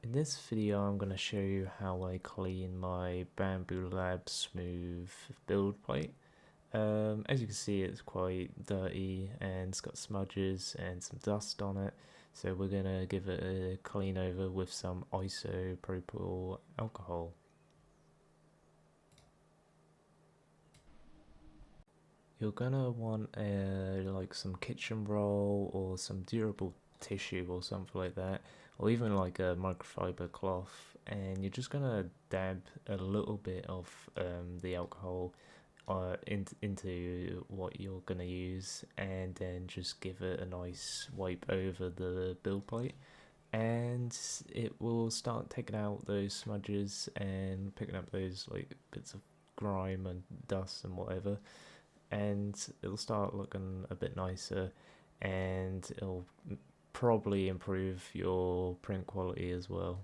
In this video I'm going to show you how I clean my Bambu Lab Smooth build plate. As you can see, it's quite dirty and it's got smudges and some dust on it, so we're going to give it a clean over with some isopropyl alcohol. You're gonna want like some kitchen roll or some durable tissue or something like that, or even like a microfiber cloth, and you're just gonna dab a little bit of the alcohol into what you're gonna use, and then just give it a nice wipe over the build plate, and it will start taking out those smudges and picking up those like bits of grime and dust and whatever, and it'll start looking a bit nicer, and it'll probably improve your print quality as well.